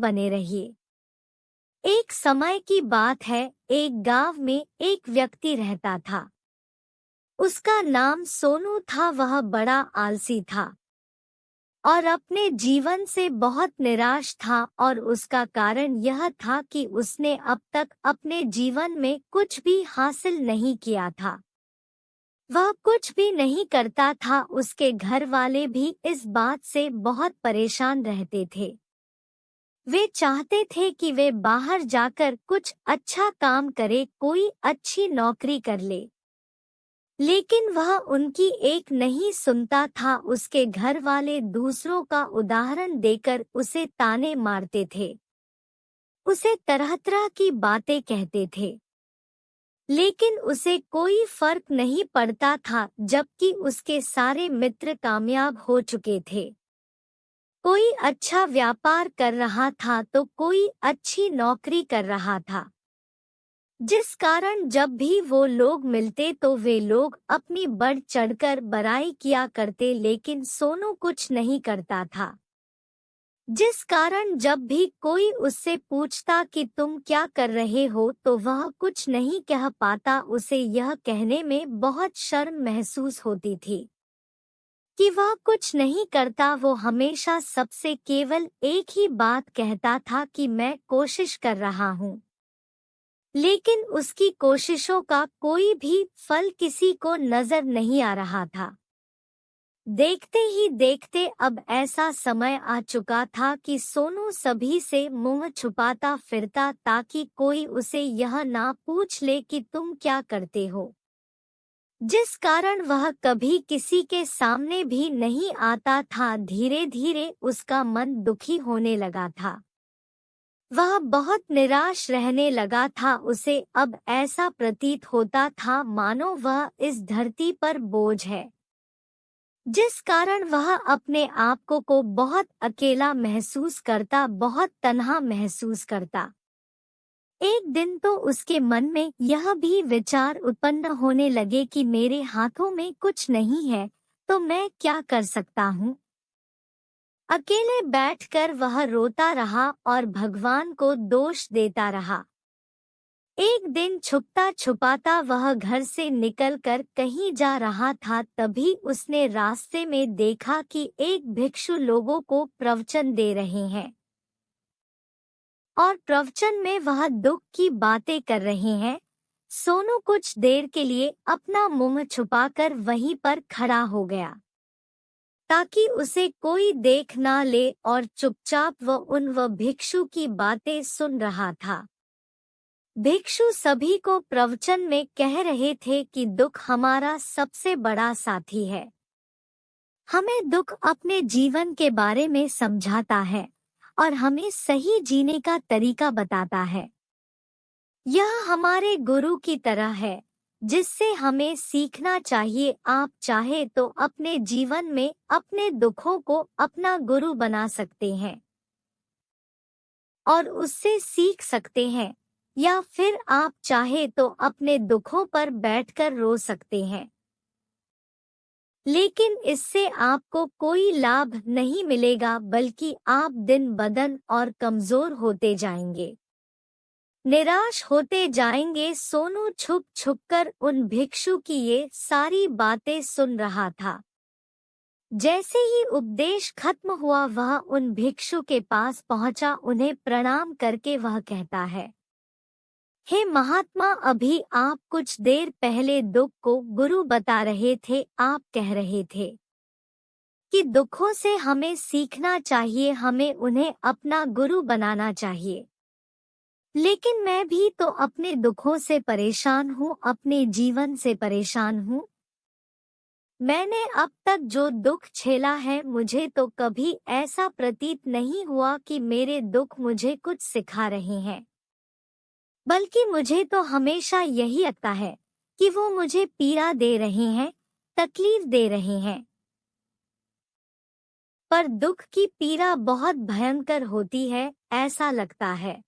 बने रहिए। एक समय की बात है, एक गांव में एक व्यक्ति रहता था। उसका नाम सोनू था। वह बड़ा आलसी था और अपने जीवन से बहुत निराश था, और उसका कारण यह था कि उसने अब तक अपने जीवन में कुछ भी हासिल नहीं किया था। वह कुछ भी नहीं करता था। उसके घर वाले भी इस बात से बहुत परेशान रहते थे। वे चाहते थे कि वे बाहर जाकर कुछ अच्छा काम करे, कोई अच्छी नौकरी कर ले, लेकिन वह उनकी एक नहीं सुनता था। उसके घर वाले दूसरों का उदाहरण देकर उसे ताने मारते थे, उसे तरह तरह की बातें कहते थे, लेकिन उसे कोई फर्क नहीं पड़ता था, जबकि उसके सारे मित्र कामयाब हो चुके थे। कोई अच्छा व्यापार कर रहा था तो कोई अच्छी नौकरी कर रहा था, जिस कारण जब भी वो लोग मिलते तो वे लोग अपनी बढ़ चढ़कर बड़ाई किया करते, लेकिन सोनू कुछ नहीं करता था। जिस कारण जब भी कोई उससे पूछता कि तुम क्या कर रहे हो, तो वह कुछ नहीं कह पाता। उसे यह कहने में बहुत शर्म महसूस होती थी कि वह कुछ नहीं करता। वो हमेशा सबसे केवल एक ही बात कहता था कि मैं कोशिश कर रहा हूँ, लेकिन उसकी कोशिशों का कोई भी फल किसी को नजर नहीं आ रहा था। देखते ही देखते अब ऐसा समय आ चुका था कि सोनू सभी से मुंह छुपाता फिरता, ताकि कोई उसे यह ना पूछ ले कि तुम क्या करते हो, जिस कारण वह कभी किसी के सामने भी नहीं आता था। धीरे धीरे उसका मन दुखी होने लगा था। वह बहुत निराश रहने लगा था। उसे अब ऐसा प्रतीत होता था मानो वह इस धरती पर बोझ है, जिस कारण वह अपने आप को बहुत अकेला महसूस करता, बहुत तन्हा महसूस करता। एक दिन तो उसके मन में यह भी विचार उत्पन्न होने लगे कि मेरे हाथों में कुछ नहीं है तो मैं क्या कर सकता हूँ। अकेले बैठकर वह रोता रहा और भगवान को दोष देता रहा। एक दिन छुपता छुपाता वह घर से निकलकर कहीं जा रहा था। तभी उसने रास्ते में देखा कि एक भिक्षु लोगों को प्रवचन दे रहे हैं, और प्रवचन में वह दुख की बातें कर रहे हैं। सोनू कुछ देर के लिए अपना मुंह छुपाकर वहीं पर खड़ा हो गया, ताकि उसे कोई देख ना ले, और चुपचाप वह भिक्षु की बातें सुन रहा था। भिक्षु सभी को प्रवचन में कह रहे थे कि दुख हमारा सबसे बड़ा साथी है। हमें दुख अपने जीवन के बारे में समझाता है और हमें सही जीने का तरीका बताता है। यह हमारे गुरु की तरह है, जिससे हमें सीखना चाहिए। आप चाहे तो अपने जीवन में अपने दुखों को अपना गुरु बना सकते हैं और उससे सीख सकते हैं, या फिर आप चाहे तो अपने दुखों पर बैठकर रो सकते हैं, लेकिन इससे आपको कोई लाभ नहीं मिलेगा, बल्कि आप दिन ब दिन और कमजोर होते जाएंगे, निराश होते जाएंगे। सोनू छुप छुपकर उन भिक्षु की ये सारी बातें सुन रहा था। जैसे ही उपदेश खत्म हुआ, वह उन भिक्षु के पास पहुंचा। उन्हें प्रणाम करके वह कहता है, हे महात्मा, अभी आप कुछ देर पहले दुख को गुरु बता रहे थे। आप कह रहे थे कि दुखों से हमें सीखना चाहिए, हमें उन्हें अपना गुरु बनाना चाहिए। लेकिन मैं भी तो अपने दुखों से परेशान हूँ, अपने जीवन से परेशान हूँ। मैंने अब तक जो दुख झेला है, मुझे तो कभी ऐसा प्रतीत नहीं हुआ कि मेरे दुख मुझे कुछ सिखा रहे हैं, बल्कि मुझे तो हमेशा यही लगता है कि वो मुझे पीड़ा दे रहे हैं, तकलीफ दे रहे हैं। पर दुख की पीड़ा बहुत भयंकर होती है, ऐसा लगता है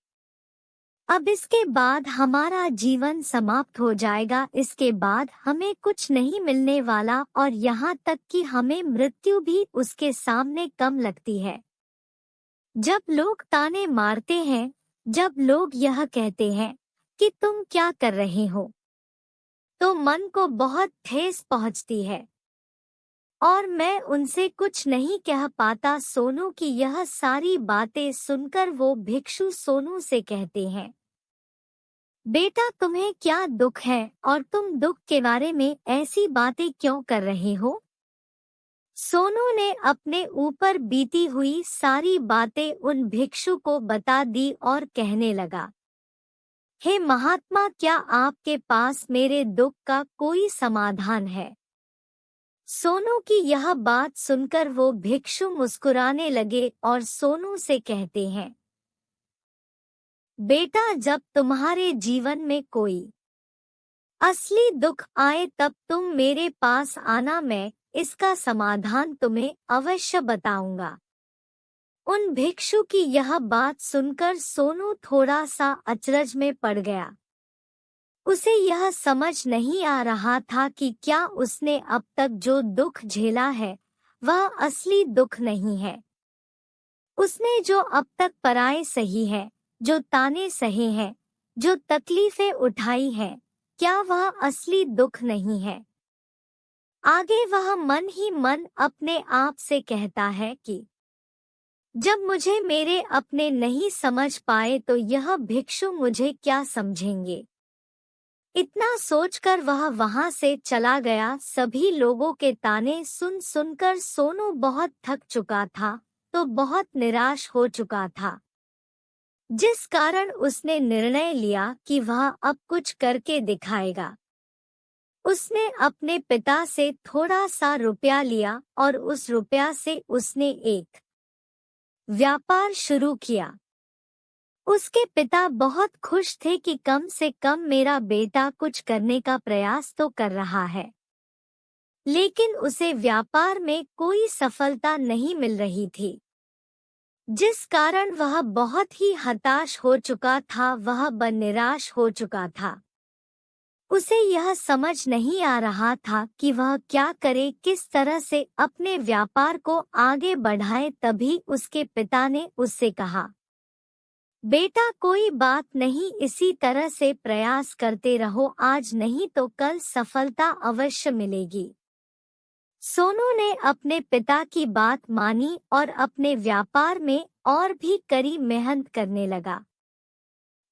अब इसके बाद हमारा जीवन समाप्त हो जाएगा, इसके बाद हमें कुछ नहीं मिलने वाला, और यहाँ तक कि हमें मृत्यु भी उसके सामने कम लगती है। जब लोग ताने मारते हैं, जब लोग यह कहते हैं कि तुम क्या कर रहे हो, तो मन को बहुत ठेस पहुंचती है और मैं उनसे कुछ नहीं कह पाता। सोनू की यह सारी बातें सुनकर वो भिक्षु सोनू से कहते हैं, बेटा तुम्हें क्या दुख है और तुम दुख के बारे में ऐसी बातें क्यों कर रहे हो? सोनू ने अपने ऊपर बीती हुई सारी बातें उन भिक्षु को बता दी और कहने लगा, हे महात्मा, क्या आपके पास मेरे दुख का कोई समाधान है? सोनू की यह बात सुनकर वो भिक्षु मुस्कुराने लगे और सोनू से कहते हैं, बेटा जब तुम्हारे जीवन में कोई असली दुख आए तब तुम मेरे पास आना, मैं इसका समाधान तुम्हें अवश्य बताऊंगा। उन भिक्षु की यह बात सुनकर सोनू थोड़ा सा अचरज में पड़ गया। उसे यह समझ नहीं आ रहा था कि क्या उसने अब तक जो दुख झेला है वह असली दुख नहीं है। उसने जो अब तक पराए सही है, जो ताने सहे हैं, जो तकलीफें उठाई हैं, क्या वह असली दुख नहीं है? आगे वह मन ही मन अपने आप से कहता है कि जब मुझे मेरे अपने नहीं समझ पाए तो यह भिक्षु मुझे क्या समझेंगे। इतना सोचकर वह वहां से चला गया। सभी लोगों के ताने सुन सुनकर सोनू बहुत थक चुका था, तो बहुत निराश हो चुका था, जिस कारण उसने निर्णय लिया कि वह अब कुछ करके दिखाएगा। उसने अपने पिता से थोड़ा सा रुपया लिया और उस रुपया से उसने एक व्यापार शुरू किया। उसके पिता बहुत खुश थे कि कम से कम मेरा बेटा कुछ करने का प्रयास तो कर रहा है, लेकिन उसे व्यापार में कोई सफलता नहीं मिल रही थी, जिस कारण वह बहुत ही हताश हो चुका था, वह निराश हो चुका था। उसे यह समझ नहीं आ रहा था कि वह क्या करे, किस तरह से अपने व्यापार को आगे बढ़ाए। तभी उसके पिता ने उससे कहा, बेटा कोई बात नहीं, इसी तरह से प्रयास करते रहो, आज नहीं तो कल सफलता अवश्य मिलेगी। सोनू ने अपने पिता की बात मानी और अपने व्यापार में और भी कड़ी मेहनत करने लगा।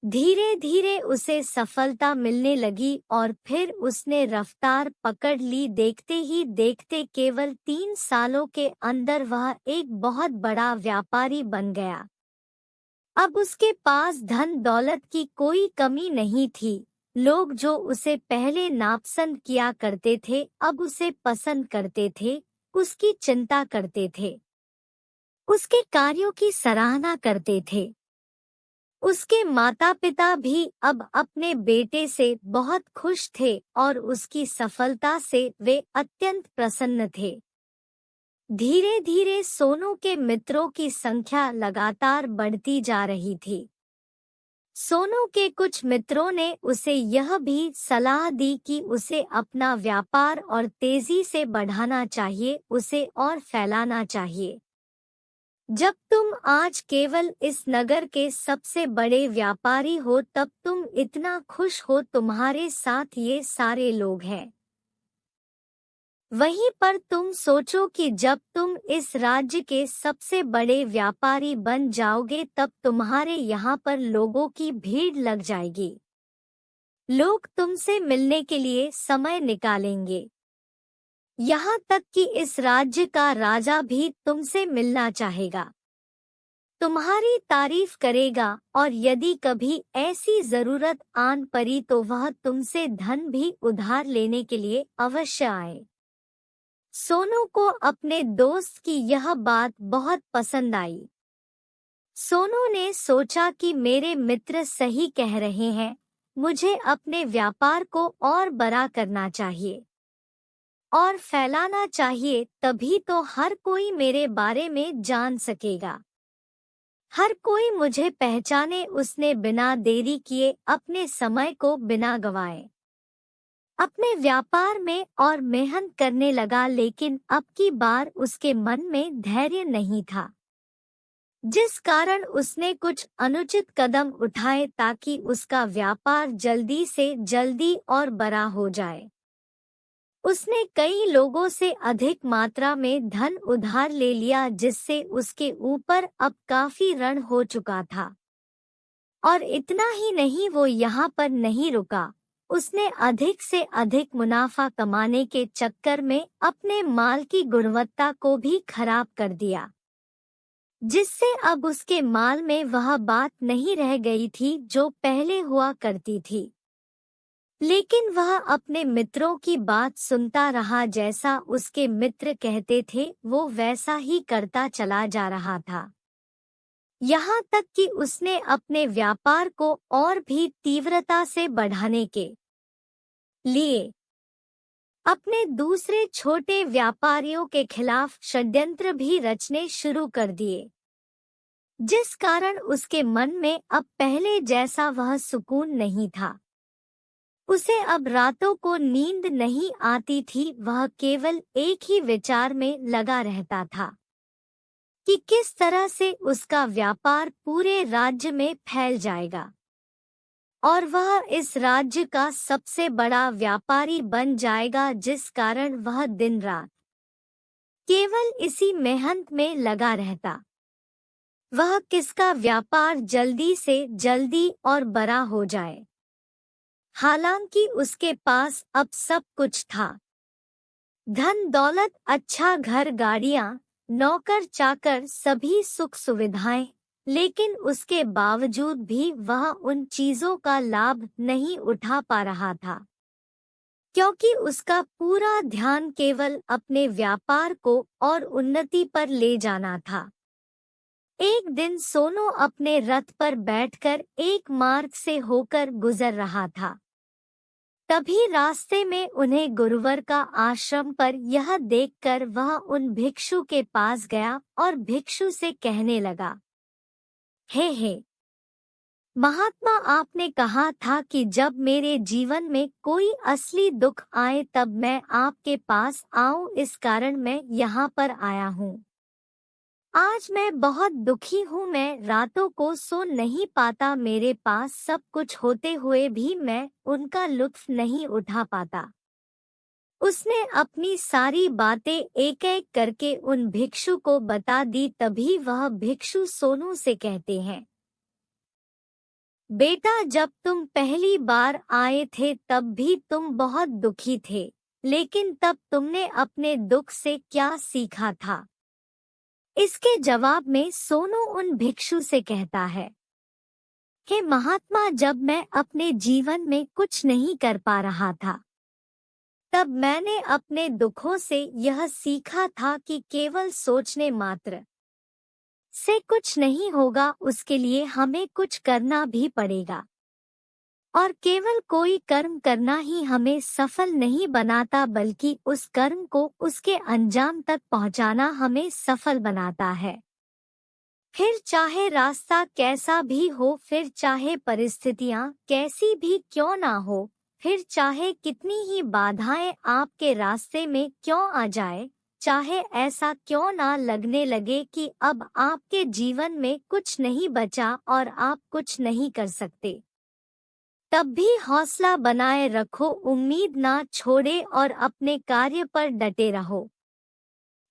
धीरे धीरे उसे सफलता मिलने लगी और फिर उसने रफ्तार पकड़ ली। देखते ही देखते केवल 3 सालों के अंदर वह एक बहुत बड़ा व्यापारी बन गया। अब उसके पास धन दौलत की कोई कमी नहीं थी। लोग जो उसे पहले नापसंद किया करते थे अब उसे पसंद करते थे, उसकी चिंता करते थे, उसके कार्यों की सराहना करते थे। उसके माता पिता भी अब अपने बेटे से बहुत खुश थे और उसकी सफलता से वे अत्यंत प्रसन्न थे। धीरे धीरे सोनू के मित्रों की संख्या लगातार बढ़ती जा रही थी। सोनू के कुछ मित्रों ने उसे यह भी सलाह दी कि उसे अपना व्यापार और तेजी से बढ़ाना चाहिए, उसे और फैलाना चाहिए। जब तुम आज केवल इस नगर के सबसे बड़े व्यापारी हो तब तुम इतना खुश हो, तुम्हारे साथ ये सारे लोग हैं। वहीं पर तुम सोचो कि जब तुम इस राज्य के सबसे बड़े व्यापारी बन जाओगे तब तुम्हारे यहाँ पर लोगों की भीड़ लग जाएगी। लोग तुमसे मिलने के लिए समय निकालेंगे। यहाँ तक कि इस राज्य का राजा भी तुमसे मिलना चाहेगा, तुम्हारी तारीफ करेगा और यदि कभी ऐसी जरूरत आन पड़ी तो वह तुमसे धन भी उधार लेने के लिए अवश्य आए। सोनू को अपने दोस्त की यह बात बहुत पसंद आई। सोनू ने सोचा कि मेरे मित्र सही कह रहे हैं, मुझे अपने व्यापार को और बड़ा करना चाहिए और फैलाना चाहिए, तभी तो हर कोई मेरे बारे में जान सकेगा, हर कोई मुझे पहचाने। उसने बिना देरी किए अपने समय को बिना गवाए अपने व्यापार में और मेहनत करने लगा, लेकिन अब की बार उसके मन में धैर्य नहीं था। जिस कारण उसने कुछ अनुचित कदम उठाए ताकि उसका व्यापार जल्दी से जल्दी और बड़ा हो जाए। उसने कई लोगों से अधिक मात्रा में धन उधार ले लिया, जिससे उसके ऊपर अब काफी ऋण हो चुका था। और इतना ही नहीं, वो यहाँ पर नहीं रुका। उसने अधिक से अधिक मुनाफा कमाने के चक्कर में अपने माल की गुणवत्ता को भी खराब कर दिया, जिससे अब उसके माल में वह बात नहीं रह गई थी जो पहले हुआ करती थी। लेकिन वह अपने मित्रों की बात सुनता रहा, जैसा उसके मित्र कहते थे वो वैसा ही करता चला जा रहा था। यहाँ तक कि उसने अपने व्यापार को और भी तीव्रता से बढ़ाने के लिए अपने दूसरे छोटे व्यापारियों के खिलाफ षड्यंत्र भी रचने शुरू कर दिए, जिस कारण उसके मन में अब पहले जैसा वह सुकून नहीं था। उसे अब रातों को नींद नहीं आती थी, वह केवल एक ही विचार में लगा रहता था कि किस तरह से उसका व्यापार पूरे राज्य में फैल जाएगा और वह इस राज्य का सबसे बड़ा व्यापारी बन जाएगा, जिस कारण वह दिन रात केवल इसी मेहनत में लगा रहता। वह किसका व्यापार जल्दी से जल्दी और बड़ा हो जाए। हालांकि उसके पास अब सब कुछ था, धन दौलत, अच्छा घर, गाड़ियां, नौकर चाकर, सभी सुख सुविधाएं, लेकिन उसके बावजूद भी वह उन चीजों का लाभ नहीं उठा पा रहा था, क्योंकि उसका पूरा ध्यान केवल अपने व्यापार को और उन्नति पर ले जाना था। एक दिन सोनू अपने रथ पर बैठकर एक मार्ग से होकर गुजर रहा था। तभी रास्ते में उन्हें गुरुवर का आश्रम पर यह देखकर वह उन भिक्षु के पास गया और भिक्षु से कहने लगा, हे महात्मा, आपने कहा था कि जब मेरे जीवन में कोई असली दुख आए तब मैं आपके पास आऊं, इस कारण मैं यहाँ पर आया हूँ। आज मैं बहुत दुखी हूँ, मैं रातों को सो नहीं पाता, मेरे पास सब कुछ होते हुए भी मैं उनका लुत्फ नहीं उठा पाता। उसने अपनी सारी बातें एक एक करके उन भिक्षु को बता दी। तभी वह भिक्षु सोनू से कहते हैं, बेटा, जब तुम पहली बार आए थे तब भी तुम बहुत दुखी थे, लेकिन तब तुमने अपने दुख से क्या सीखा था? इसके जवाब में सोनू उन भिक्षु से कहता है, हे महात्मा, जब मैं अपने जीवन में कुछ नहीं कर पा रहा था तब मैंने अपने दुखों से यह सीखा था कि केवल सोचने मात्र से कुछ नहीं होगा, उसके लिए हमें कुछ करना भी पड़ेगा। और केवल कोई कर्म करना ही हमें सफल नहीं बनाता, बल्कि उस कर्म को उसके अंजाम तक पहुंचाना हमें सफल बनाता है। फिर चाहे रास्ता कैसा भी हो, फिर चाहे परिस्थितियां कैसी भी क्यों ना हो, फिर चाहे कितनी ही बाधाएं आपके रास्ते में क्यों आ जाए, चाहे ऐसा क्यों ना लगने लगे कि अब आपके जीवन में कुछ नहीं बचा और आप कुछ नहीं कर सकते, तब भी हौसला बनाए रखो, उम्मीद ना छोड़े और अपने कार्य पर डटे रहो।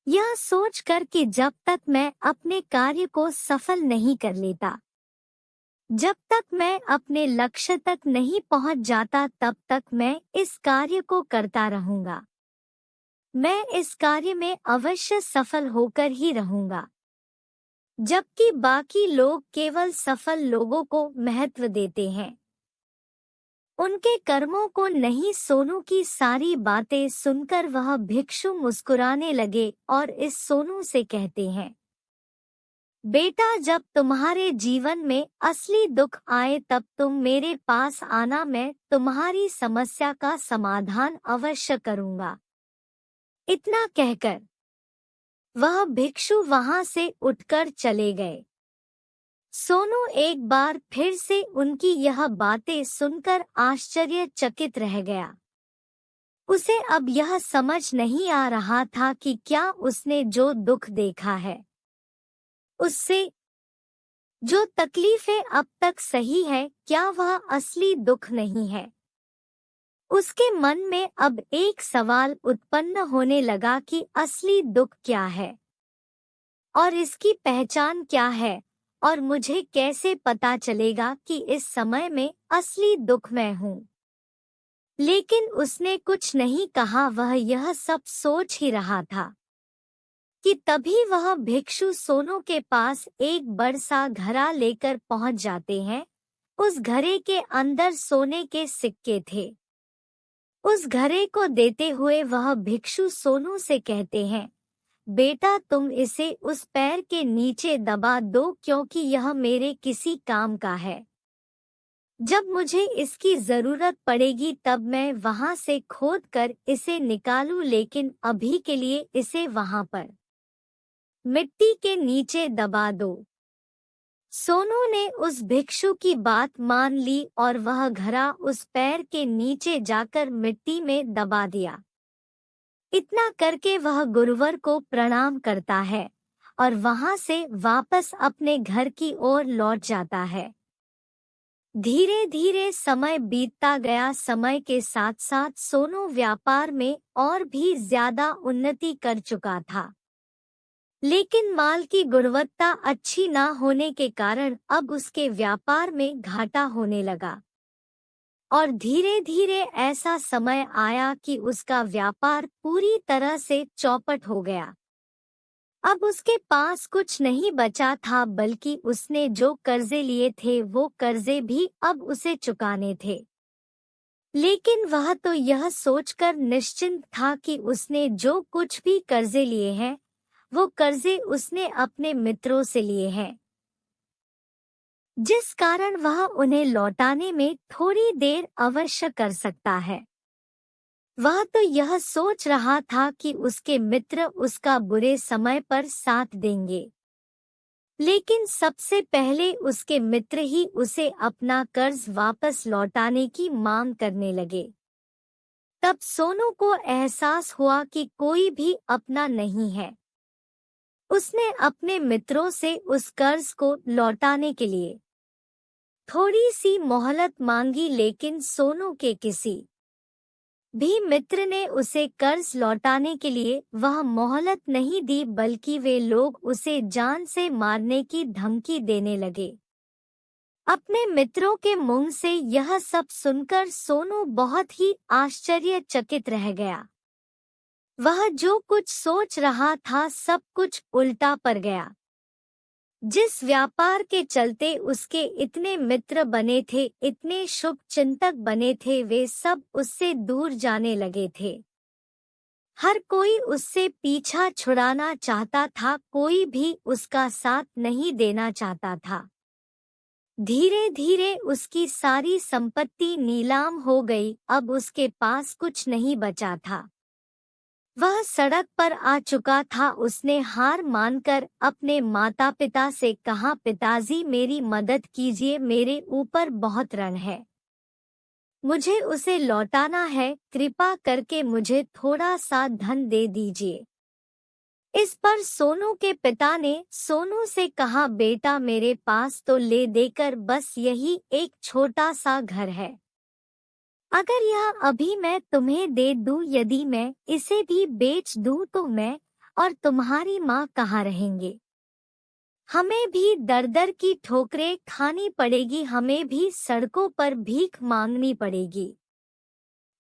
यह सोचकर कि जब तक मैं अपने कार्य को सफल नहीं कर लेता, जब तक मैं अपने लक्ष्य तक नहीं पहुंच जाता, तब तक मैं इस कार्य को करता रहूंगा। मैं इस कार्य में अवश्य सफल होकर ही रहूंगा। जबकि बाकी लोग केवल सफल लोगों को महत्व देते हैं, उनके कर्मों को नहीं। सोनू की सारी बातें सुनकर वह भिक्षु मुस्कुराने लगे और इस सोनू से कहते हैं, बेटा, जब तुम्हारे जीवन में असली दुख आए तब तुम मेरे पास आना, मैं तुम्हारी समस्या का समाधान अवश्य करूंगा। इतना कहकर वह भिक्षु वहां से उठकर चले गए। सोनू एक बार फिर से उनकी यह बातें सुनकर आश्चर्यचकित रह गया। उसे अब यह समझ नहीं आ रहा था कि क्या उसने जो दुख देखा है उससे जो तकलीफें अब तक सही है, क्या वह असली दुख नहीं है? उसके मन में अब एक सवाल उत्पन्न होने लगा कि असली दुख क्या है और इसकी पहचान क्या है, और मुझे कैसे पता चलेगा कि इस समय में असली दुख मैं हूँ। लेकिन उसने कुछ नहीं कहा, वह यह सब सोच ही रहा था कि तभी वह भिक्षु सोनू के पास एक बड़ा घड़ा लेकर पहुंच जाते हैं। उस घड़े के अंदर सोने के सिक्के थे। उस घड़े को देते हुए वह भिक्षु सोनू से कहते हैं, बेटा तुम इसे उस पैर के नीचे दबा दो, क्योंकि यह मेरे किसी काम का है। जब मुझे इसकी जरूरत पड़ेगी तब मैं वहां से खोद कर इसे निकालूं, लेकिन अभी के लिए इसे वहां पर मिट्टी के नीचे दबा दो। सोनू ने उस भिक्षु की बात मान ली और वह घड़ा उस पैर के नीचे जाकर मिट्टी में दबा दिया। इतना करके वह गुरुवर को प्रणाम करता है और वहां से वापस अपने घर की ओर लौट जाता है। धीरे धीरे समय बीतता गया। समय के साथ साथ सोनू व्यापार में और भी ज्यादा उन्नति कर चुका था, लेकिन माल की गुणवत्ता अच्छी ना होने के कारण अब उसके व्यापार में घाटा होने लगा और धीरे धीरे ऐसा समय आया कि उसका व्यापार पूरी तरह से चौपट हो गया। अब उसके पास कुछ नहीं बचा था, बल्कि उसने जो कर्जे लिए थे वो कर्जे भी अब उसे चुकाने थे। लेकिन वह तो यह सोचकर निश्चिंत था कि उसने जो कुछ भी कर्जे लिए हैं वो कर्जे उसने अपने मित्रों से लिए हैं, जिस कारण वह उन्हें लौटाने में थोड़ी देर अवश्य कर सकता है। वह तो यह सोच रहा था कि उसके मित्र उसका बुरे समय पर साथ देंगे, लेकिन सबसे पहले उसके मित्र ही उसे अपना कर्ज वापस लौटाने की मांग करने लगे। तब सोनू को एहसास हुआ कि कोई भी अपना नहीं है। उसने अपने मित्रों से उस कर्ज को लौटाने के लिए थोड़ी सी मोहलत मांगी, लेकिन सोनू के किसी भी मित्र ने उसे कर्ज लौटाने के लिए वह मोहलत नहीं दी, बल्कि वे लोग उसे जान से मारने की धमकी देने लगे। अपने मित्रों के मुंह से यह सब सुनकर सोनू बहुत ही आश्चर्यचकित रह गया। वह जो कुछ सोच रहा था सब कुछ उल्टा पड़ गया। जिस व्यापार के चलते उसके इतने मित्र बने थे, इतने शुभ चिंतक बने थे, वे सब उससे दूर जाने लगे थे। हर कोई उससे पीछा छुड़ाना चाहता था, कोई भी उसका साथ नहीं देना चाहता था। धीरे धीरे उसकी सारी संपत्ति नीलाम हो गई। अब उसके पास कुछ नहीं बचा था। वह सड़क पर आ चुका था। उसने हार मानकर अपने माता पिता से कहा, पिताजी मेरी मदद कीजिए, मेरे ऊपर बहुत ऋण है, मुझे उसे लौटाना है, कृपा करके मुझे थोड़ा सा धन दे दीजिए। इस पर सोनू के पिता ने सोनू से कहा, बेटा मेरे पास तो ले देकर बस यही एक छोटा सा घर है। अगर यह अभी मैं तुम्हें दे दूं, यदि मैं इसे भी बेच दूं तो मैं और तुम्हारी माँ कहाँ रहेंगे? हमें भी दर दर की ठोकरें खानी पड़ेगी, हमें भी सड़कों पर भीख मांगनी पड़ेगी।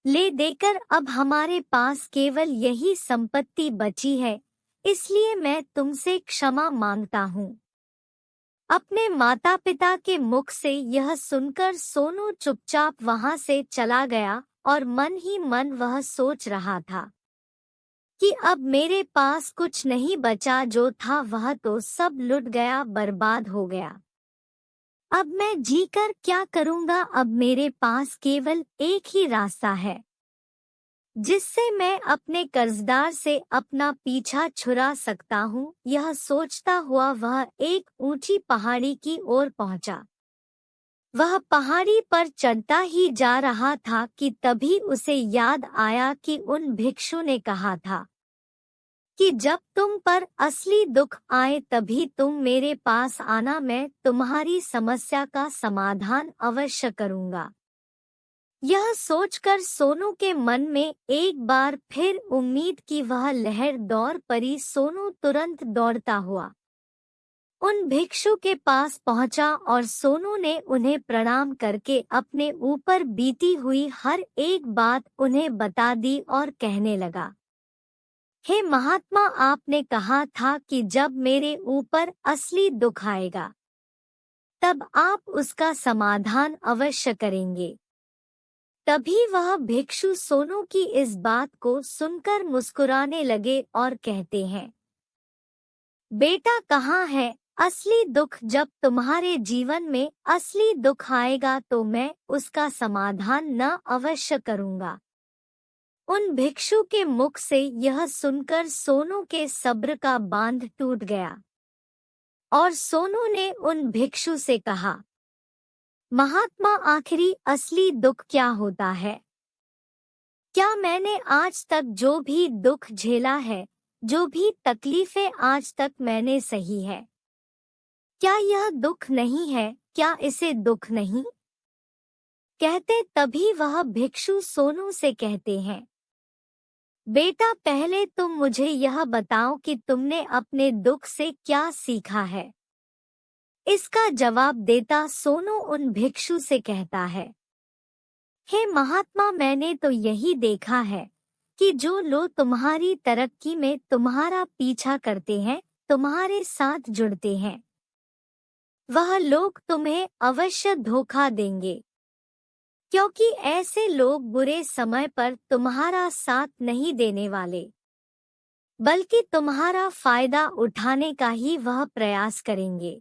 ले देकर अब हमारे पास केवल यही संपत्ति बची है, इसलिए मैं तुमसे क्षमा मांगता हूँ। अपने माता पिता के मुख से यह सुनकर सोनू चुपचाप वहां से चला गया और मन ही मन वह सोच रहा था कि अब मेरे पास कुछ नहीं बचा, जो था वह तो सब लुट गया, बर्बाद हो गया। अब मैं जीकर क्या करूंगा? अब मेरे पास केवल एक ही रास्ता है जिससे मैं अपने कर्जदार से अपना पीछा छुड़ा सकता हूँ। यह सोचता हुआ वह एक ऊंची पहाड़ी की ओर पहुंचा। वह पहाड़ी पर चढ़ता ही जा रहा था कि तभी उसे याद आया कि उन भिक्षु ने कहा था कि जब तुम पर असली दुख आए तभी तुम मेरे पास आना, मैं तुम्हारी समस्या का समाधान अवश्य करूंगा। यह सोचकर सोनू के मन में एक बार फिर उम्मीद की वह लहर दौड़ पड़ी। सोनू तुरंत दौड़ता हुआ उन भिक्षु के पास पहुंचा और सोनू ने उन्हें प्रणाम करके अपने ऊपर बीती हुई हर एक बात उन्हें बता दी और कहने लगा, हे महात्मा, आपने कहा था कि जब मेरे ऊपर असली दुख आएगा तब आप उसका समाधान अवश्य करेंगे। तभी वह भिक्षु सोनू की इस बात को सुनकर मुस्कुराने लगे और कहते हैं, बेटा कहाँ है असली दुख? जब तुम्हारे जीवन में असली दुख आएगा तो मैं उसका समाधान न अवश्य करूंगा। उन भिक्षु के मुख से यह सुनकर सोनू के सब्र का बांध टूट गया और सोनू ने उन भिक्षु से कहा, महात्मा, आखिरी असली दुख क्या होता है? क्या मैंने आज तक जो भी दुख झेला है, जो भी तकलीफें आज तक मैंने सही है, क्या यह दुख नहीं है? क्या इसे दुख नहीं कहते? तभी वह भिक्षु सोनू से कहते हैं, बेटा पहले तुम मुझे यह बताओ कि तुमने अपने दुख से क्या सीखा है। इसका जवाब देता सोनू उन भिक्षु से कहता है, हे महात्मा, मैंने तो यही देखा है कि जो लोग तुम्हारी तरक्की में तुम्हारा पीछा करते हैं, तुम्हारे साथ जुड़ते हैं, वह लोग तुम्हें अवश्य धोखा देंगे, क्योंकि ऐसे लोग बुरे समय पर तुम्हारा साथ नहीं देने वाले, बल्कि तुम्हारा फायदा उठाने का ही वह प्रयास करेंगे।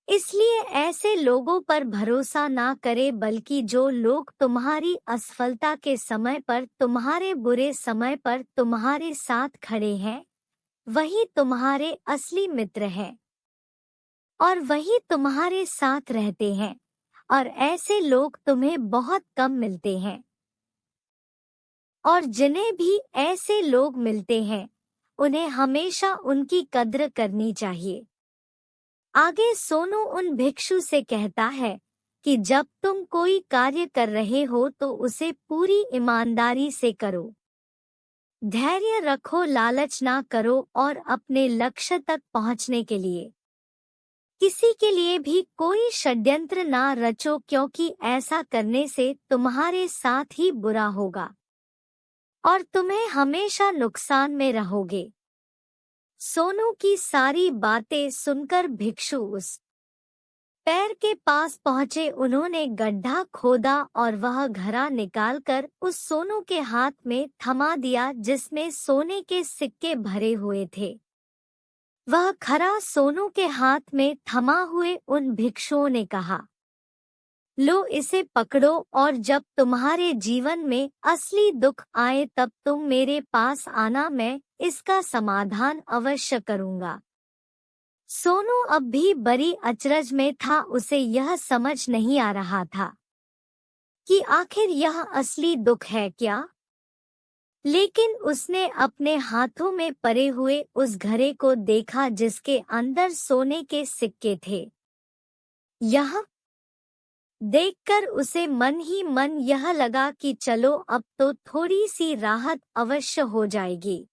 इसलिए ऐसे लोगों पर भरोसा ना करे, बल्कि जो लोग तुम्हारी असफलता के समय पर, तुम्हारे बुरे समय पर तुम्हारे साथ खड़े हैं, वही तुम्हारे असली मित्र हैं और वही तुम्हारे साथ रहते हैं, और ऐसे लोग तुम्हें बहुत कम मिलते हैं। और जिन्हें भी ऐसे लोग मिलते हैं, उन्हें हमेशा उनकी कद्र करनी चाहिए। आगे सोनू उन भिक्षु से कहता है कि जब तुम कोई कार्य कर रहे हो तो उसे पूरी ईमानदारी से करो, धैर्य रखो, लालच ना करो और अपने लक्ष्य तक पहुंचने के लिए किसी के लिए भी कोई षड्यंत्र ना रचो, क्योंकि ऐसा करने से तुम्हारे साथ ही बुरा होगा और तुम्हें हमेशा नुकसान में रहोगे। सोनू की सारी बातें सुनकर भिक्षु उस पैर के पास पहुंचे। उन्होंने गड्ढा खोदा और वह घड़ा निकालकर उस सोनू के हाथ में थमा दिया, जिसमें सोने के सिक्के भरे हुए थे। वह खरा सोनू के हाथ में थमा हुए उन भिक्षुओं ने कहा, लो इसे पकड़ो और जब तुम्हारे जीवन में असली दुख आए तब तुम मेरे पास आना, मैं इसका समाधान अवश्य करूंगा। सोनू अब भी बड़ी अचरज में था। उसे यह समझ नहीं आ रहा था कि आखिर यह असली दुख है क्या। लेकिन उसने अपने हाथों में पड़े हुए उस घड़े को देखा जिसके अंदर सोने के सिक्के थे। यह देखकर उसे मन ही मन यह लगा कि चलो अब तो थोड़ी सी राहत अवश्य हो जाएगी,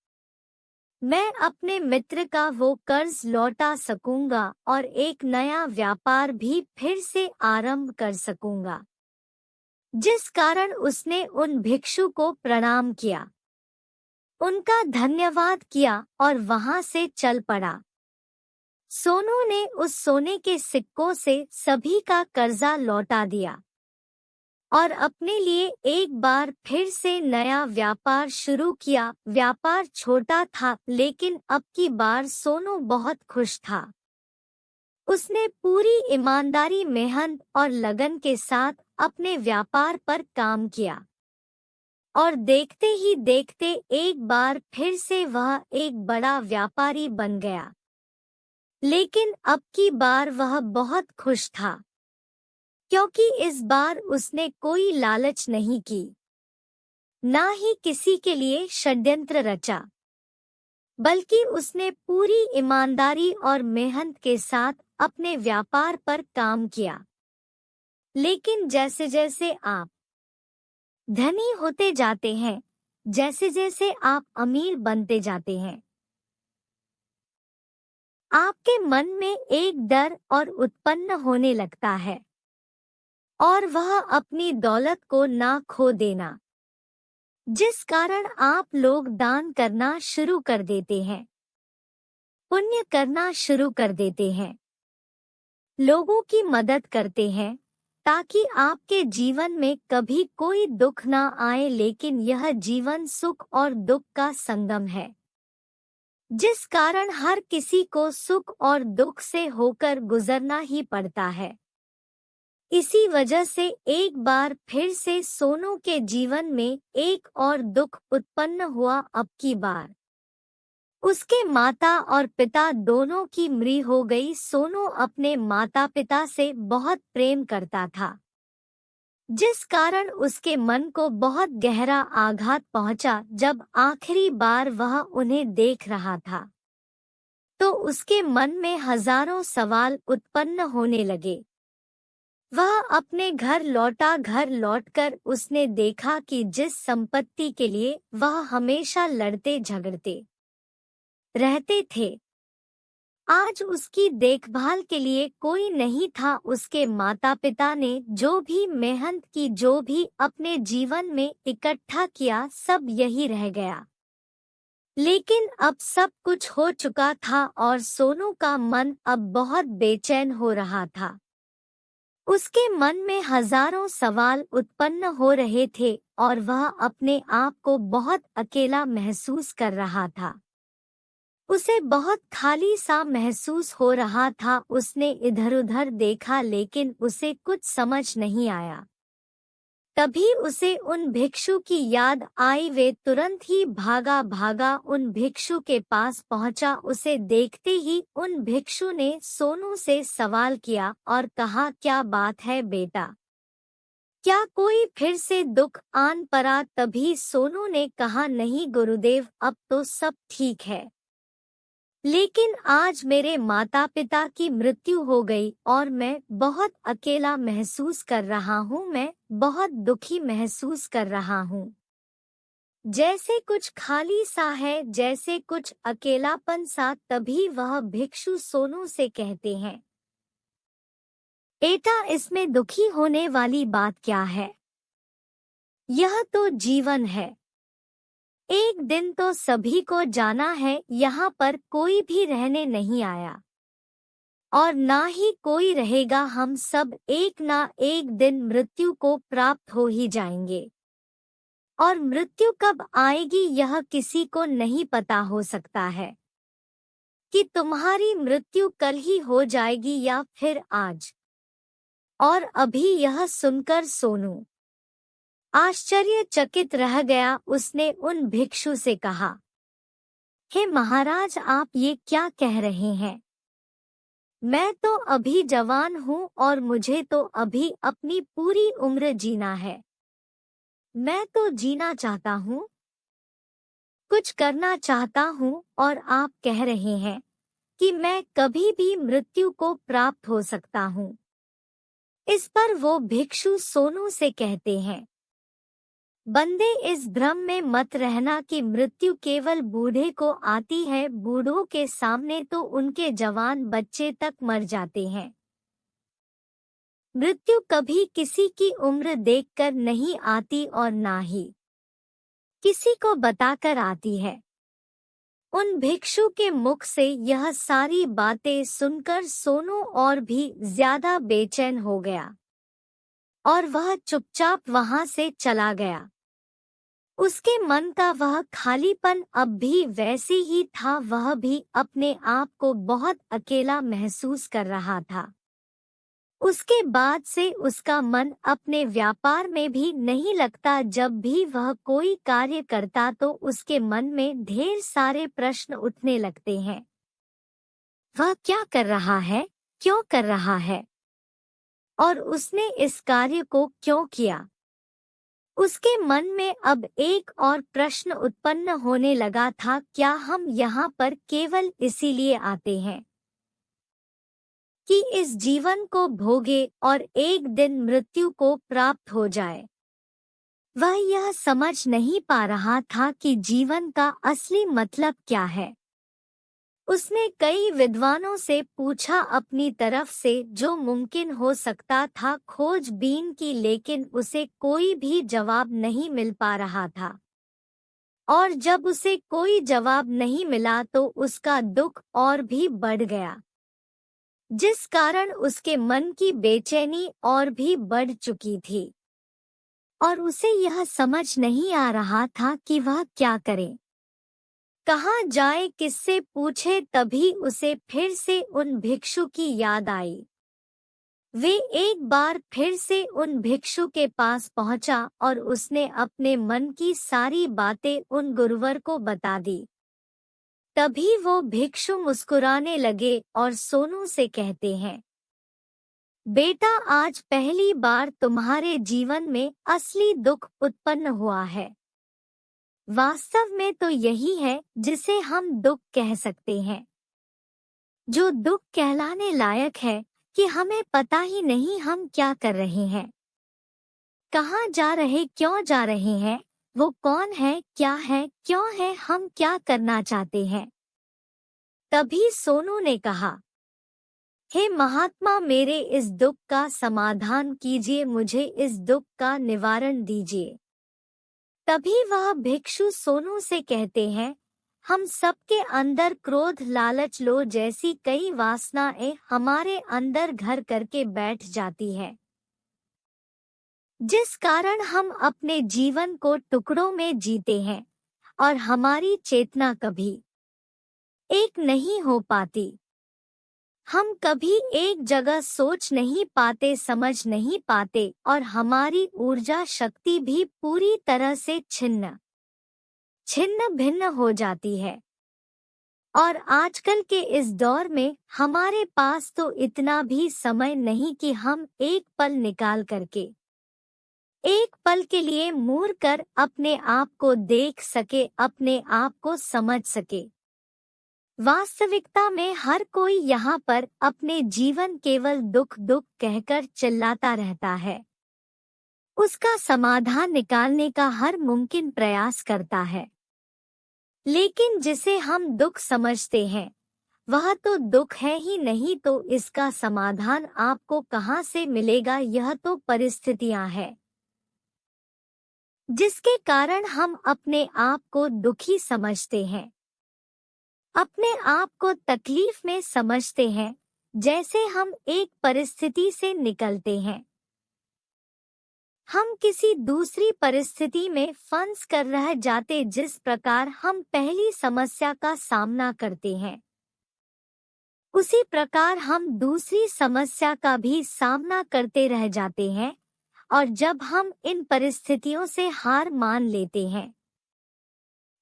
मैं अपने मित्र का वो कर्ज लौटा सकूंगा और एक नया व्यापार भी फिर से आरंभ कर सकूंगा। जिस कारण उसने उन भिक्षु को प्रणाम किया, उनका धन्यवाद किया और वहां से चल पड़ा। सोनू ने उस सोने के सिक्कों से सभी का कर्जा लौटा दिया और अपने लिए एक बार फिर से नया व्यापार शुरू किया। व्यापार छोटा था, लेकिन अब की बार सोनू बहुत खुश था। उसने पूरी ईमानदारी, मेहनत और लगन के साथ अपने व्यापार पर काम किया और देखते ही देखते एक बार फिर से वह एक बड़ा व्यापारी बन गया। लेकिन अब की बार वह बहुत खुश था, क्योंकि इस बार उसने कोई लालच नहीं की, ना ही किसी के लिए षड्यंत्र रचा। बल्कि उसने पूरी ईमानदारी और मेहनत के साथ अपने व्यापार पर काम किया। लेकिन जैसे जैसे आप धनी होते जाते हैं, जैसे जैसे आप अमीर बनते जाते हैं, आपके मन में एक डर और उत्पन्न होने लगता है, और वह अपनी दौलत को ना खो देना, जिस कारण आप लोग दान करना शुरू कर देते हैं, पुण्य करना शुरू कर देते हैं, लोगों की मदद करते हैं, ताकि आपके जीवन में कभी कोई दुख ना आए। लेकिन यह जीवन सुख और दुख का संगम है, जिस कारण हर किसी को सुख और दुख से होकर गुजरना ही पड़ता है। इसी वजह से एक बार फिर से सोनू के जीवन में एक और दुख उत्पन्न हुआ। अब की बार उसके माता और पिता दोनों की मृत्यु हो गई। सोनू अपने माता पिता से बहुत प्रेम करता था, जिस कारण उसके मन को बहुत गहरा आघात पहुंचा। जब आखिरी बार वह उन्हें देख रहा था, तो उसके मन में हजारों सवाल उत्पन्न होने लगे। वह अपने घर लौटा। घर लौटकर उसने देखा कि जिस संपत्ति के लिए वह हमेशा लड़ते झगड़ते रहते थे, आज उसकी देखभाल के लिए कोई नहीं था। उसके माता पिता ने जो भी मेहनत की, जो भी अपने जीवन में इकट्ठा किया, सब यही रह गया। लेकिन अब सब कुछ हो चुका था और सोनू का मन अब बहुत बेचैन हो रहा था। उसके मन में हजारों सवाल उत्पन्न हो रहे थे और वह अपने आप को बहुत अकेला महसूस कर रहा था। उसे बहुत खाली सा महसूस हो रहा था। उसने इधर-उधर देखा, लेकिन उसे कुछ समझ नहीं आया। तभी उसे उन भिक्षु की याद आई। वे तुरंत ही भागा भागा उन भिक्षु के पास पहुंचा। उसे देखते ही उन भिक्षु ने सोनू से सवाल किया और कहा, क्या बात है बेटा, क्या कोई फिर से दुख आन पड़ा? तभी सोनू ने कहा, नहीं गुरुदेव, अब तो सब ठीक है, लेकिन आज मेरे माता पिता की मृत्यु हो गई और मैं बहुत अकेला महसूस कर रहा हूँ। मैं बहुत दुखी महसूस कर रहा हूँ, जैसे कुछ खाली सा है, जैसे कुछ अकेलापन सा। तभी वह भिक्षु सोनू से कहते हैं, बेटा, इसमें दुखी होने वाली बात क्या है? यह तो जीवन है। एक दिन तो सभी को जाना है। यहाँ पर कोई भी रहने नहीं आया और ना ही कोई रहेगा। हम सब एक ना एक दिन मृत्यु को प्राप्त हो ही जाएंगे, और मृत्यु कब आएगी यह किसी को नहीं पता हो सकता है, कि तुम्हारी मृत्यु कल ही हो जाएगी या फिर आज। और अभी यह सुनकर सोनू आश्चर्यचकित रह गया। उसने उन भिक्षु से कहा, हे महाराज, आप ये क्या कह रहे हैं? मैं तो अभी जवान हूँ और मुझे तो अभी अपनी पूरी उम्र जीना है। मैं तो जीना चाहता हूँ, कुछ करना चाहता हूँ, और आप कह रहे हैं कि मैं कभी भी मृत्यु को प्राप्त हो सकता हूँ। इस पर वो भिक्षु सोनू से कहते हैं, बंदे, इस भ्रम में मत रहना कि मृत्यु केवल बूढ़े को आती है। बूढ़ों के सामने तो उनके जवान बच्चे तक मर जाते हैं। मृत्यु कभी किसी की उम्र देखकर नहीं आती और ना ही किसी को बताकर आती है। उन भिक्षु के मुख से यह सारी बातें सुनकर सोनू और भी ज्यादा बेचैन हो गया और वह चुपचाप वहां से चला गया। उसके मन का वह खालीपन अब भी वैसे ही था। वह भी अपने आप को बहुत अकेला महसूस कर रहा था। उसके बाद से उसका मन अपने व्यापार में भी नहीं लगता। जब भी वह कोई कार्य करता तो उसके मन में ढेर सारे प्रश्न उठने लगते हैं। वह क्या कर रहा है, क्यों कर रहा है, और उसने इस कार्य को क्यों किया? उसके मन में अब एक और प्रश्न उत्पन्न होने लगा था, क्या हम यहाँ पर केवल इसीलिए आते हैं कि इस जीवन को भोगे और एक दिन मृत्यु को प्राप्त हो जाए? वह यह समझ नहीं पा रहा था कि जीवन का असली मतलब क्या है। उसने कई विद्वानों से पूछा, अपनी तरफ से जो मुमकिन हो सकता था खोजबीन की, लेकिन उसे कोई भी जवाब नहीं मिल पा रहा था। और जब उसे कोई जवाब नहीं मिला तो उसका दुख और भी बढ़ गया, जिस कारण उसके मन की बेचैनी और भी बढ़ चुकी थी और उसे यह समझ नहीं आ रहा था कि वह क्या करे, कहाँ जाए, किससे पूछे। तभी उसे फिर से उन भिक्षु की याद आई। वे एक बार फिर से उन भिक्षु के पास पहुंचा और उसने अपने मन की सारी बातें उन गुरुवर को बता दी। तभी वो भिक्षु मुस्कुराने लगे और सोनू से कहते हैं, बेटा, आज पहली बार तुम्हारे जीवन में असली दुख उत्पन्न हुआ है। वास्तव में तो यही है जिसे हम दुख कह सकते हैं, जो दुख कहलाने लायक है कि हमें पता ही नहीं हम क्या कर रहे हैं, कहाँ जा रहे, क्यों जा रहे हैं, वो कौन है, क्या है, क्यों है, हम क्या करना चाहते हैं। तभी सोनू ने कहा, हे महात्मा, मेरे इस दुख का समाधान कीजिए, मुझे इस दुख का निवारण दीजिए। तभी वह भिक्षु सोनू से कहते हैं, हम सबके अंदर क्रोध, लालच, लोभ जैसी कई वासनाएं हमारे अंदर घर करके बैठ जाती है, जिस कारण हम अपने जीवन को टुकड़ों में जीते हैं और हमारी चेतना कभी एक नहीं हो पाती। हम कभी एक जगह सोच नहीं पाते, समझ नहीं पाते और हमारी ऊर्जा शक्ति भी पूरी तरह से छिन्न भिन्न हो जाती है। और आजकल के इस दौर में हमारे पास तो इतना भी समय नहीं कि हम एक पल निकाल करके, एक पल के लिए मुड़ कर अपने आप को देख सके, अपने आप को समझ सके। वास्तविकता में हर कोई यहाँ पर अपने जीवन केवल दुख दुख कहकर चिल्लाता रहता है, उसका समाधान निकालने का हर मुमकिन प्रयास करता है, लेकिन जिसे हम दुख समझते हैं वह तो दुख है ही नहीं, तो इसका समाधान आपको कहाँ से मिलेगा। यह तो परिस्थितियां हैं जिसके कारण हम अपने आप को दुखी समझते हैं, अपने आप को तकलीफ में समझते हैं। जैसे हम एक परिस्थिति से निकलते हैं, हम किसी दूसरी परिस्थिति में फंस कर रह जाते। जिस प्रकार हम पहली समस्या का सामना करते हैं, उसी प्रकार हम दूसरी समस्या का भी सामना करते रह जाते हैं। और जब हम इन परिस्थितियों से हार मान लेते हैं,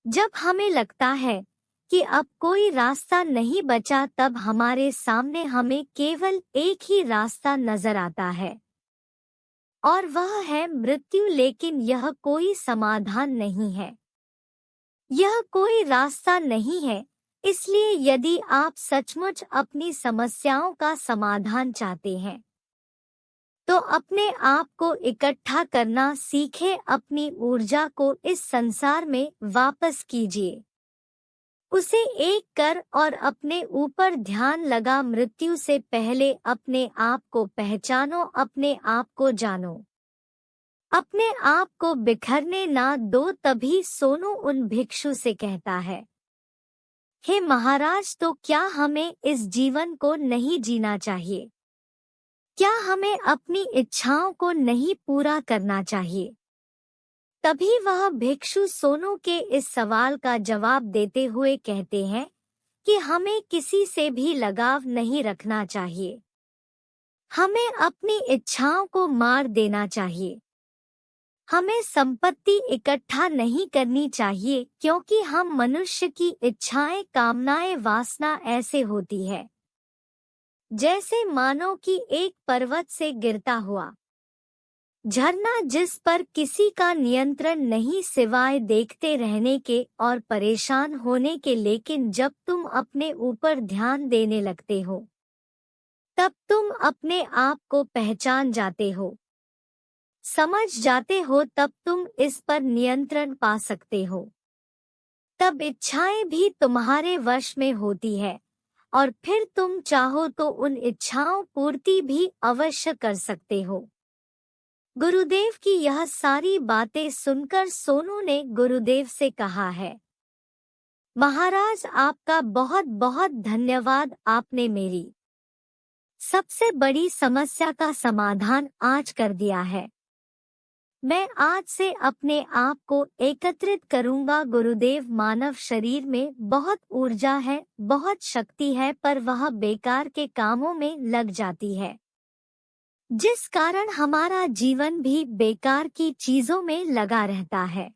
जब हमें लगता है कि अब कोई रास्ता नहीं बचा, तब हमारे सामने हमें केवल एक ही रास्ता नजर आता है और वह है मृत्यु। लेकिन यह कोई समाधान नहीं है, यह कोई रास्ता नहीं है। इसलिए यदि आप सचमुच अपनी समस्याओं का समाधान चाहते हैं तो अपने आप को इकट्ठा करना सीखें, अपनी ऊर्जा को इस संसार में वापस कीजिए, उसे एक कर और अपने ऊपर ध्यान लगा। मृत्यु से पहले अपने आप को पहचानो, अपने आप को जानो, अपने आप को बिखरने ना दो। तभी सोनू उन भिक्षु से कहता है, हे महाराज, तो क्या हमें इस जीवन को नहीं जीना चाहिए? क्या हमें अपनी इच्छाओं को नहीं पूरा करना चाहिए? तभी वह भिक्षु सोनू के इस सवाल का जवाब देते हुए कहते हैं कि हमें किसी से भी लगाव नहीं रखना चाहिए, हमें अपनी इच्छाओं को मार देना चाहिए, हमें संपत्ति इकट्ठा नहीं करनी चाहिए, क्योंकि हम मनुष्य की इच्छाएं, कामनाएं, वासना ऐसे होती है जैसे मानो कि एक पर्वत से गिरता हुआ झरना जिस पर किसी का नियंत्रण नहीं सिवाय देखते रहने के और परेशान होने के, लेकिन जब तुम अपने ऊपर ध्यान देने लगते हो तब तुम अपने आप को पहचान जाते हो, समझ जाते हो, तब तुम इस पर नियंत्रण पा सकते हो। तब इच्छाएं भी तुम्हारे वश में होती है और फिर तुम चाहो तो उन इच्छाओं पूर्ति भी अवश्य कर सकते हो। गुरुदेव की यह सारी बातें सुनकर सोनू ने गुरुदेव से कहा है, महाराज आपका बहुत बहुत धन्यवाद, आपने मेरी सबसे बड़ी समस्या का समाधान आज कर दिया है। मैं आज से अपने आप को एकत्रित करूंगा। गुरुदेव, मानव शरीर में बहुत ऊर्जा है, बहुत शक्ति है, पर वह बेकार के कामों में लग जाती है, जिस कारण हमारा जीवन भी बेकार की चीजों में लगा रहता है।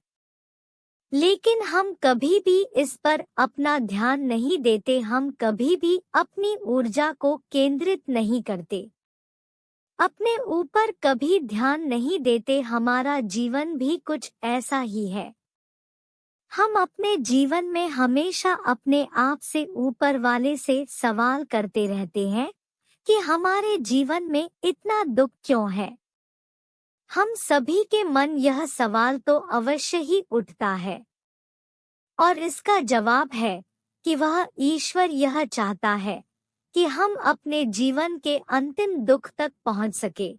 लेकिन हम कभी भी इस पर अपना ध्यान नहीं देते, हम कभी भी अपनी ऊर्जा को केंद्रित नहीं करते, अपने ऊपर कभी ध्यान नहीं देते। हमारा जीवन भी कुछ ऐसा ही है। हम अपने जीवन में हमेशा अपने आप से ऊपर वाले से सवाल करते रहते हैं कि हमारे जीवन में इतना दुख क्यों है। हम सभी के मन यह सवाल तो अवश्य ही उठता है और इसका जवाब है कि वह ईश्वर यह चाहता है कि हम अपने जीवन के अंतिम दुख तक पहुंच सके,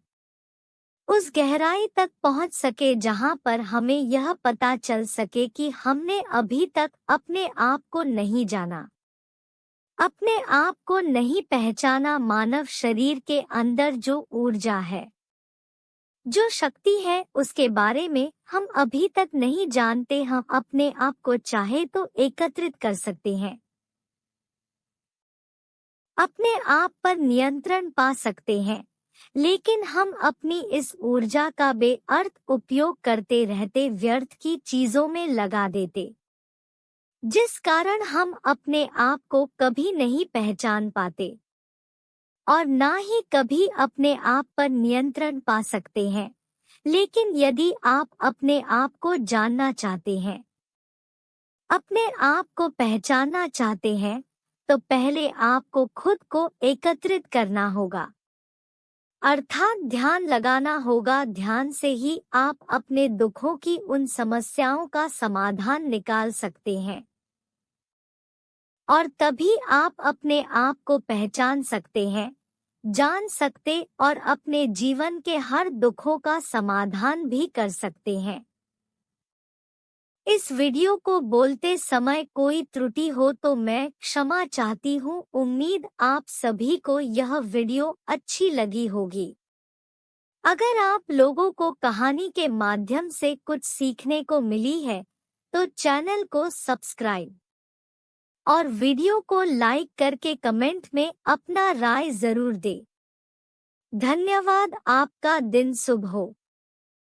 उस गहराई तक पहुंच सके जहां पर हमें यह पता चल सके कि हमने अभी तक अपने आप को नहीं जाना, अपने आप को नहीं पहचाना। मानव शरीर के अंदर जो ऊर्जा है, जो शक्ति है, उसके बारे में हम अभी तक नहीं जानते। हम अपने आप को चाहे तो एकत्रित कर सकते हैं, अपने आप पर नियंत्रण पा सकते हैं, लेकिन हम अपनी इस ऊर्जा का बेअर्थ उपयोग करते रहते, व्यर्थ की चीजों में लगा देते, जिस कारण हम अपने आप को कभी नहीं पहचान पाते और ना ही कभी अपने आप पर नियंत्रण पा सकते हैं। लेकिन यदि आप अपने आप को जानना चाहते हैं, अपने आप को पहचानना चाहते हैं, तो पहले आपको खुद को एकत्रित करना होगा, अर्थात ध्यान लगाना होगा। ध्यान से ही आप अपने दुखों की उन समस्याओं का समाधान निकाल सकते हैं और तभी आप अपने आप को पहचान सकते हैं, जान सकते और अपने जीवन के हर दुखों का समाधान भी कर सकते हैं। इस वीडियो को बोलते समय कोई त्रुटि हो तो मैं क्षमा चाहती हूँ। उम्मीद आप सभी को यह वीडियो अच्छी लगी होगी। अगर आप लोगों को कहानी के माध्यम से कुछ सीखने को मिली है तो चैनल को सब्सक्राइब और वीडियो को लाइक करके कमेंट में अपना राय जरूर दें। धन्यवाद। आपका दिन शुभ हो।